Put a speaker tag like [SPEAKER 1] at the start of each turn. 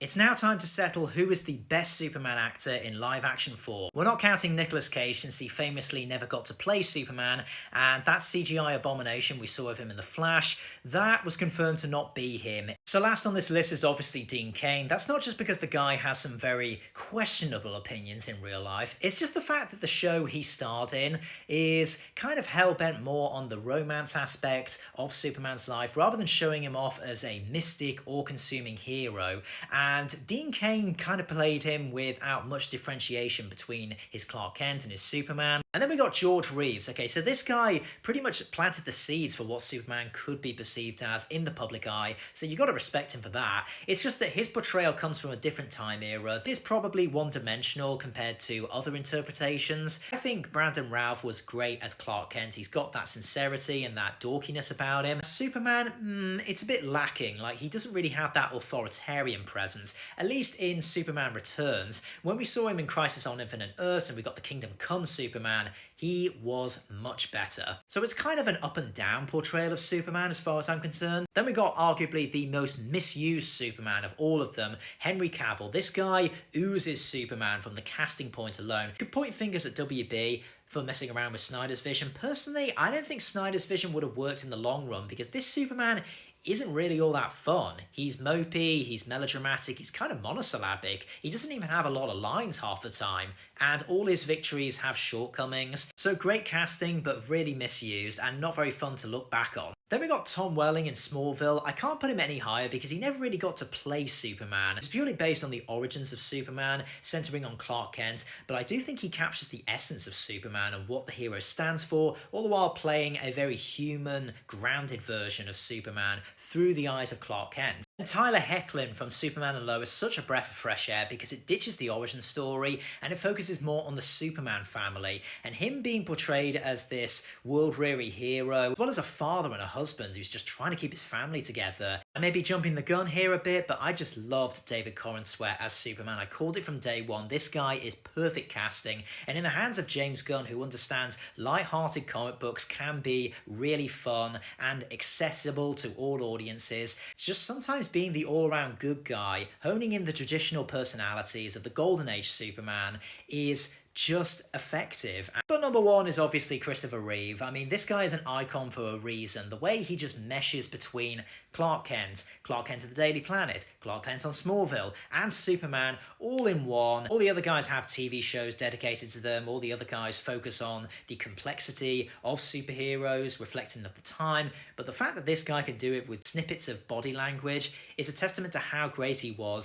[SPEAKER 1] It's now time to settle who is the best Superman actor in live action form. We're not counting Nicolas Cage since he famously never got to play Superman, and that CGI abomination we saw of him in The Flash, that was confirmed to not be him. So last on this list is obviously Dean Cain. That's not just because the guy has some very questionable opinions in real life, it's just the fact that the show he starred in is kind of hell-bent more on the romance aspect of Superman's life rather than showing him off as a mystic, all-consuming hero. And Dean Cain kind of played him without much differentiation between his Clark Kent and his Superman. And then we got George Reeves. Okay, so this guy pretty much planted the seeds for what Superman could be perceived as in the public eye, so you got to respect him for that. It's just that his portrayal comes from a different time era. It is probably one-dimensional compared to other interpretations. I think Brandon Routh was great as Clark Kent. He's got that sincerity and that dorkiness about him. Superman, it's a bit lacking. Like, he doesn't really have that authoritarian presence, at least in Superman Returns. When we saw him in Crisis on Infinite Earths and we got the Kingdom Come Superman, he was much better. So it's kind of an up and down portrayal of Superman as far as I'm concerned. Then we got arguably the most misused Superman of all of them, Henry Cavill. This guy oozes Superman from the casting point alone. You could point fingers at WB for messing around with Snyder's vision. Personally, I don't think Snyder's vision would have worked in the long run because this Superman isn't really all that fun. He's mopey, he's melodramatic, he's kind of monosyllabic, he doesn't even have a lot of lines half the time, and all his victories have shortcomings. So great casting, but really misused, and not very fun to look back on. Then we got Tom Welling in Smallville. I can't put him any higher because he never really got to play Superman. It's purely based on the origins of Superman, centering on Clark Kent, but I do think he captures the essence of Superman and what the hero stands for, all the while playing a very human, grounded version of Superman through the eyes of Clark Kent. And Tyler Hoechlin from Superman and Lois is such a breath of fresh air because it ditches the origin story and it focuses more on the Superman family, and him being portrayed as this world-weary hero, as well as a father and a husband who's just trying to keep his family together. I may be jumping the gun here a bit, but I just loved David Corenswet as Superman. I called it from day one. This guy is perfect casting, and in the hands of James Gunn, who understands light-hearted comic books can be really fun and accessible to all audiences, just sometimes being the all-around good guy, honing in the traditional personalities of the Golden Age Superman is just effective. But number one is obviously Christopher Reeve. I mean, this guy is an icon for a reason. The way he just meshes between Clark Kent of the Daily Planet, Clark Kent on Smallville, and Superman all in one. All the other guys have TV shows dedicated to them. All the other guys focus on the complexity of superheroes, reflecting of the time. But the fact that this guy can do it with snippets of body language is a testament to how great he was.